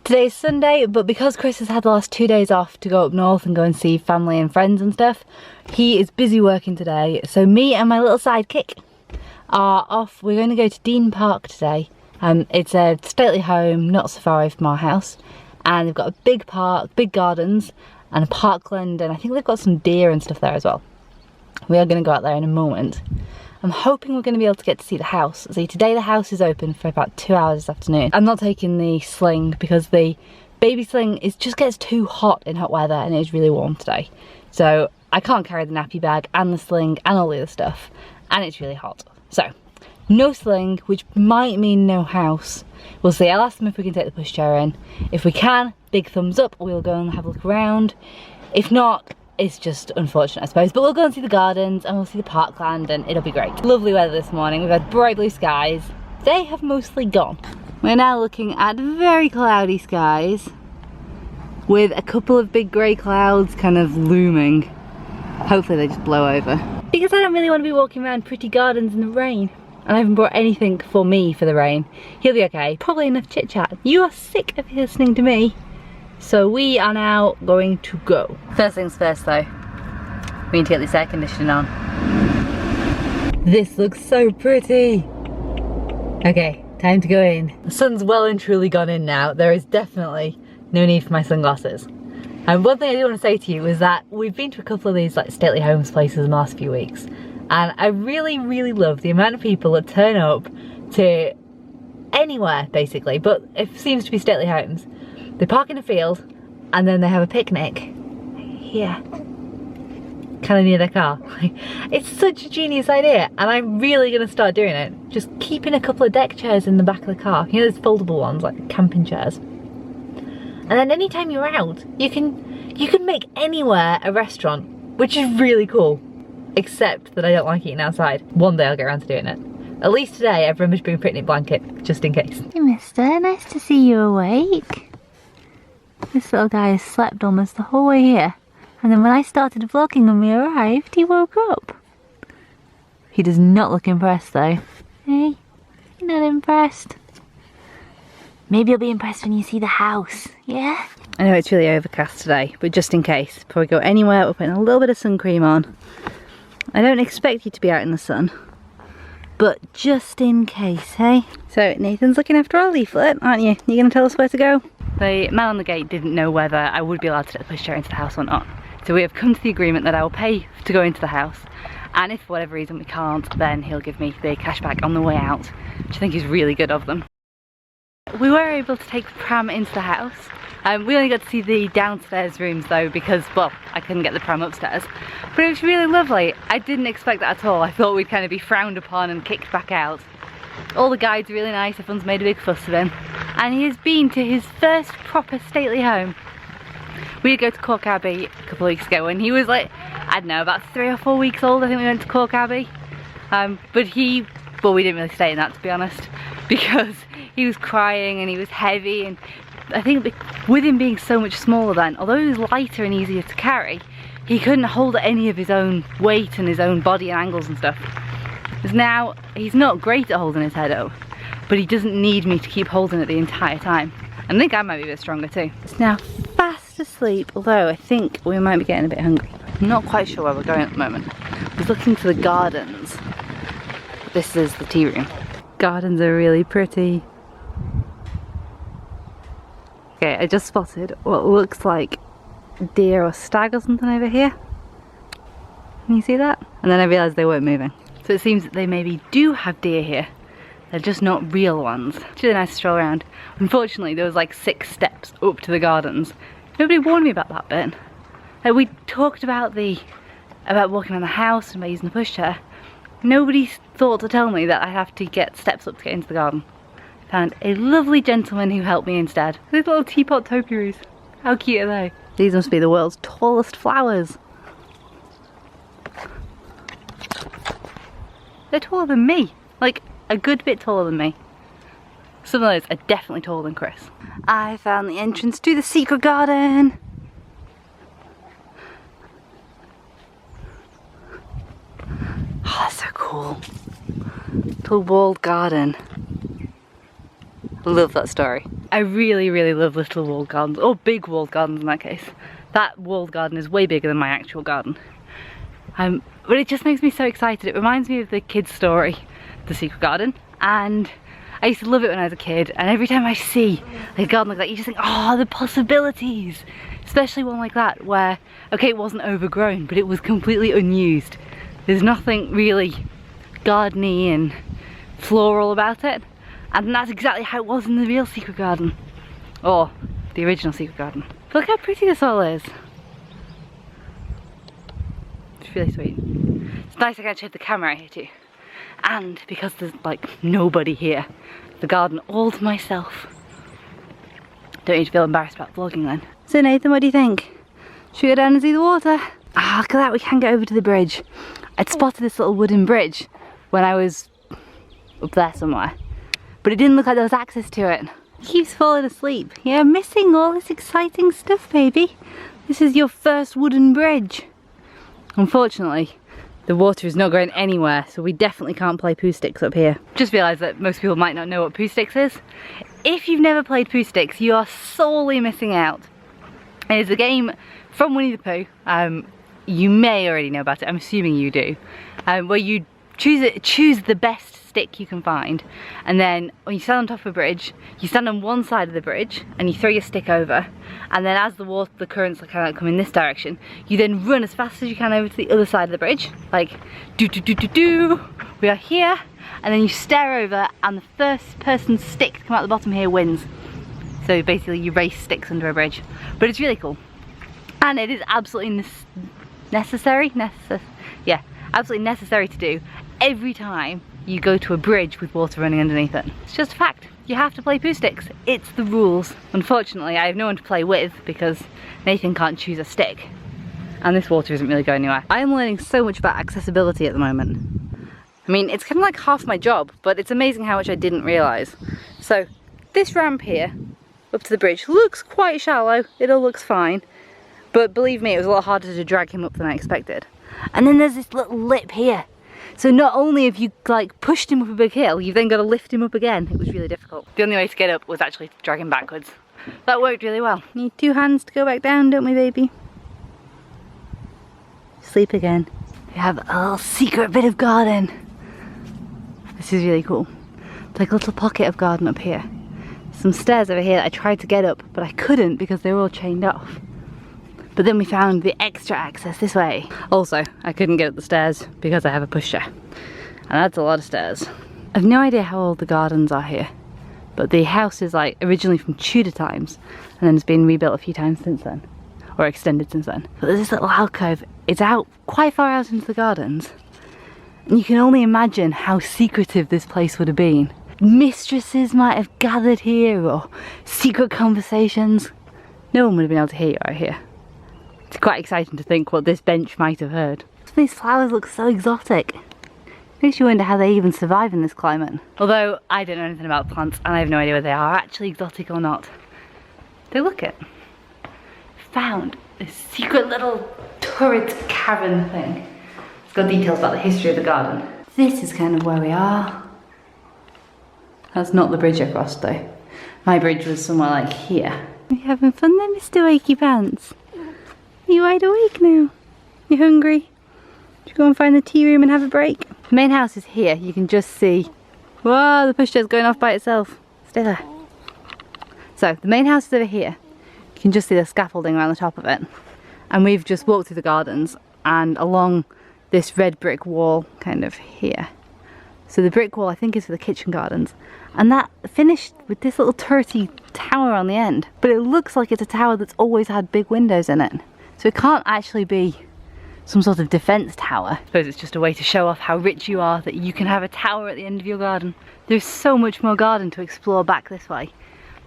Today's Sunday, but because Chris has had the last 2 days off to go up north and go and see family and friends and stuff, he is busy working today. So me and my little sidekick are off. We're going to go to Dean Park today. It's a stately home, not so far away from our house. And they've got a big park, big gardens, and a parkland, and I think they've got some deer and stuff there as well. We are going to go out there in a moment. I'm hoping we're going to be able to get to see the house. See, today the house is open for about 2 hours this afternoon. I'm not taking the sling because the baby sling just gets too hot in hot weather, and it is really warm today. So I can't carry the nappy bag and the sling and all the other stuff, and it's really hot. So no sling, which might mean no house. We'll see. I'll ask them if we can take the pushchair in. If we can, big thumbs up, we'll go and have a look around. If not, it's just unfortunate, I suppose. But we'll go and see the gardens and we'll see the parkland, and it'll be great. Lovely weather this morning. We've had bright blue skies. They have mostly gone. We're now looking at very cloudy skies with a couple of big grey clouds kind of looming. Hopefully they just blow over. Because I don't really want to be walking around pretty gardens in the rain. And I haven't brought anything for me for the rain. He'll be okay. Probably enough chit chat. You are sick of listening to me. So we are now going to go. First things first though, we need to get this air conditioning on. This looks so pretty. Okay, time to go in. The sun's well and truly gone in now. There is definitely no need for my sunglasses. And one thing I do want to say to you is that we've been to a couple of these like stately homes places in the last few weeks. And I really, really love the amount of people that turn up to anywhere basically, but it seems to be stately homes. They park in a field and then they have a picnic here, kind of near their car. It's such a genius idea, and I'm really going to start doing it. Just keeping a couple of deck chairs in the back of the car. You know those foldable ones, like camping chairs. And then anytime you're out, you can make anywhere a restaurant, which is really cool. Except that I don't like eating outside. One day I'll get around to doing it. At least today I've remembered to bring a picnic blanket, just in case. Hey mister, nice to see you awake. This little guy has slept almost the whole way here. And then when I started vlogging when we arrived, he woke up. He does not look impressed though. Hey, you're not impressed. Maybe you'll be impressed when you see the house, yeah? I know it's really overcast today, but just in case, before we go anywhere, we're putting a little bit of sun cream on. I don't expect you to be out in the sun, but just in case, hey? So Nathan's looking after our leaflet, aren't you? You gonna tell us where to go? The man on the gate didn't know whether I would be allowed to take the pushchair into the house or not. So we have come to the agreement that I will pay to go into the house, and if for whatever reason we can't, then he'll give me the cash back on the way out, which I think is really good of them. We were able to take the pram into the house. We only got to see the downstairs rooms though because, well, I couldn't get the pram upstairs. But it was really lovely. I didn't expect that at all. I thought we'd kind of be frowned upon and kicked back out. All the guides are really nice, everyone's made a big fuss of him. And he has been to his first proper stately home. We did go to Cork Abbey a couple of weeks ago when he was like, I don't know, about 3 or 4 weeks old. I think we went to Cork Abbey. But well, we didn't really stay in that, to be honest, because he was crying and he was heavy, and I think with him being so much smaller then, although he was lighter and easier to carry, he couldn't hold any of his own weight and his own body and angles and stuff. Because now, he's not great at holding his head up, but he doesn't need me to keep holding it the entire time. And I think I might be a bit stronger too. It's now fast asleep, although I think we might be getting a bit hungry. I'm not quite sure where we're going at the moment. I was looking for the gardens. This is the tea room. Gardens are really pretty. Okay, I just spotted what looks like deer or stag or something over here. Can you see that? And then I realised they weren't moving. So it seems that they maybe do have deer here. They're just not real ones. It's really nice to stroll around. Unfortunately, there was like 6 steps up to the gardens. Nobody warned me about that bit. Like, we talked about walking around the house and by using the pushchair. Nobody thought to tell me that I have to get steps up to get into the garden. I found a lovely gentleman who helped me instead. These little teapot topiaries. How cute are they? These must be the world's tallest flowers. They're taller than me. Like, a good bit taller than me. Some of those are definitely taller than Chris. I found the entrance to the secret garden. Oh, that's so cool. Little walled garden. Love that story. I really, really love little walled gardens, or big walled gardens in that case. That walled garden is way bigger than my actual garden. But it just makes me so excited. It reminds me of the kid's story, The Secret Garden, and I used to love it when I was a kid, and every time I see a garden like that, you just think, oh, the possibilities. Especially one like that where, okay, it wasn't overgrown, but it was completely unused. There's nothing really gardeny and floral about it. And that's exactly how it was in the real Secret Garden. Or the original Secret Garden. But look how pretty this all is. It's really sweet. It's nice I can actually have the camera out here too. And because there's like nobody here, the garden all to myself. Don't need to feel embarrassed about vlogging then. So Nathan, what do you think? Should we go down and see the water? Ah, look at that, we can get over to the bridge. I'd spotted this little wooden bridge when I was up there somewhere. But it didn't look like there was access to it. He keeps falling asleep. You're missing all this exciting stuff, baby. This is your first wooden bridge. Unfortunately, the water is not going anywhere, so we definitely can't play poo sticks up here. Just realised that most people might not know what poo sticks is. If you've never played poo sticks, you are sorely missing out. It's a game from Winnie the Pooh. You may already know about it, I'm assuming you do. Where you choose the best stick you can find, and then when you stand on top of a bridge, you stand on one side of the bridge and you throw your stick over, and then as the currents kind of come in this direction, you then run as fast as you can over to the other side of the bridge, like do do do do do. We are here, and then you stare over, and the first person's stick to come out the bottom here wins. So basically you race sticks under a bridge, but it's really cool, and it is absolutely necessary to do every time you go to a bridge with water running underneath it. It's just a fact. You have to play poo sticks. It's the rules. Unfortunately, I have no one to play with because Nathan can't choose a stick. And this water isn't really going anywhere. I am learning so much about accessibility at the moment. I mean, it's kind of like half my job, but it's amazing how much I didn't realise. So, this ramp here, up to the bridge, looks quite shallow. It all looks fine. But believe me, it was a lot harder to drag him up than I expected. And then there's this little lip here. So not only have you like pushed him up a big hill, you've then got to lift him up again. It was really difficult. The only way to get up was actually to drag him backwards. That worked really well. Need 2 hands to go back down, don't we, baby? Sleep again. We have a little secret bit of garden. This is really cool. It's like a little pocket of garden up here. Some stairs over here that I tried to get up, but I couldn't because they were all chained off. But then we found the extra access this way. Also, I couldn't get up the stairs because I have a pushchair. And that's a lot of stairs. I've no idea how old the gardens are here, but the house is like originally from Tudor times, and then it's been rebuilt a few times since then, or extended since then. But there's this little alcove. It's out quite far out into the gardens. And you can only imagine how secretive this place would have been. Mistresses might have gathered here, or secret conversations. No one would have been able to hear you out here. It's quite exciting to think what this bench might have heard. These flowers look so exotic. Makes you wonder how they even survive in this climate. Although I don't know anything about plants and I have no idea whether they are actually exotic or not. So look at, found this secret little turret cavern thing. It's got details about the history of the garden. This is kind of where we are. That's not the bridge I crossed though. My bridge was somewhere like here. Are you having fun there, Mr. Wakey Pants? Are you wide awake now? You hungry? Should we go and find the tea room and have a break? The main house is here. You can just see. Whoa, the pushchair's going off by itself. Stay there. So, the main house is over here. You can just see the scaffolding around the top of it. And we've just walked through the gardens and along this red brick wall kind of here. So the brick wall I think is for the kitchen gardens. And that finished with this little turrety tower on the end. But it looks like it's a tower that's always had big windows in it. So it can't actually be some sort of defence tower. I suppose it's just a way to show off how rich you are, that you can have a tower at the end of your garden. There's so much more garden to explore back this way.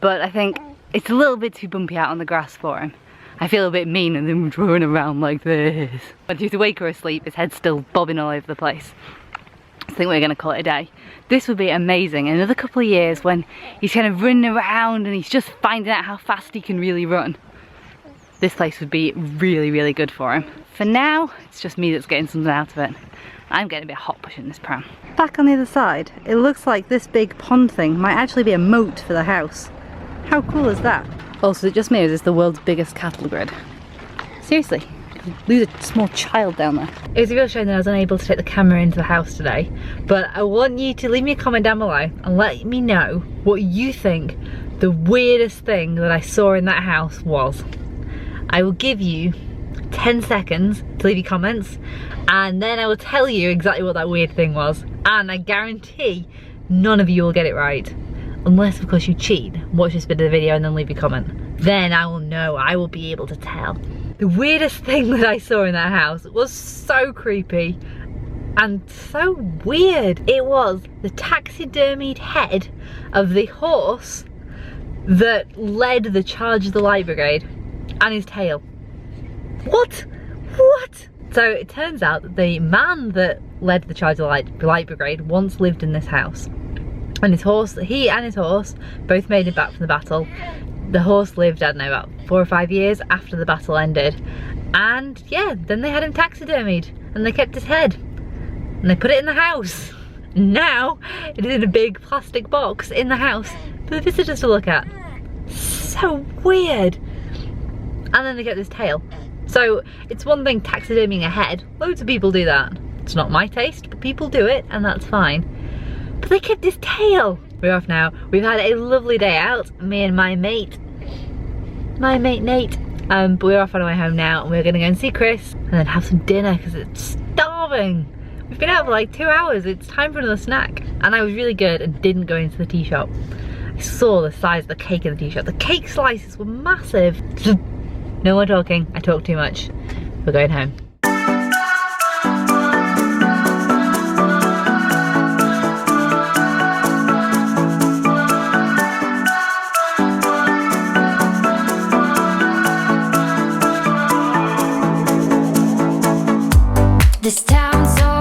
But I think it's a little bit too bumpy out on the grass for him. I feel a bit mean and then running around like this. When he's awake or asleep, his head's still bobbing all over the place. I think we're going to call it a day. This would be amazing in another couple of years when he's kind of running around and he's just finding out how fast he can really run. This place would be really, really good for him. For now, it's just me that's getting something out of it. I'm getting a bit hot pushing this pram. Back on the other side, it looks like this big pond thing might actually be a moat for the house. How cool is that? Also, it just me, is this the world's biggest cattle grid? Seriously, lose a small child down there. It was a real shame that I was unable to take the camera into the house today, but I want you to leave me a comment down below and let me know what you think the weirdest thing that I saw in that house was. I will give you 10 seconds to leave your comments, and then I will tell you exactly what that weird thing was, and I guarantee none of you will get it right, unless of course you cheat, watch this bit of the video and then leave your comment. Then I will know, I will be able to tell. The weirdest thing that I saw in that house was so creepy and so weird. It was the taxidermied head of the horse that led the charge of the Light Brigade, and his tail. What? What? So it turns out that the man that led the charge of the Light Brigade once lived in this house. And his horse, he and his horse both made it back from the battle. The horse lived, I don't know, about 4 or 5 years after the battle ended. And yeah, then they had him taxidermied and they kept his head. And they put it in the house. Now it is in a big plastic box in the house for the visitors to look at. So weird. And then they get this tail. So it's one thing taxiderming a head. Loads of people do that. It's not my taste, but people do it and that's fine. But they kept his tail. We're off now. We've had a lovely day out, me and my mate Nate. But we're off on our way home now and we're gonna go and see Chris and then have some dinner because it's starving. We've been out for like 2 hours. It's time for another snack. And I was really good and didn't go into the tea shop. I saw the size of the cake in the tea shop. The cake slices were massive. No more talking. I talk too much. We're going home. This town's so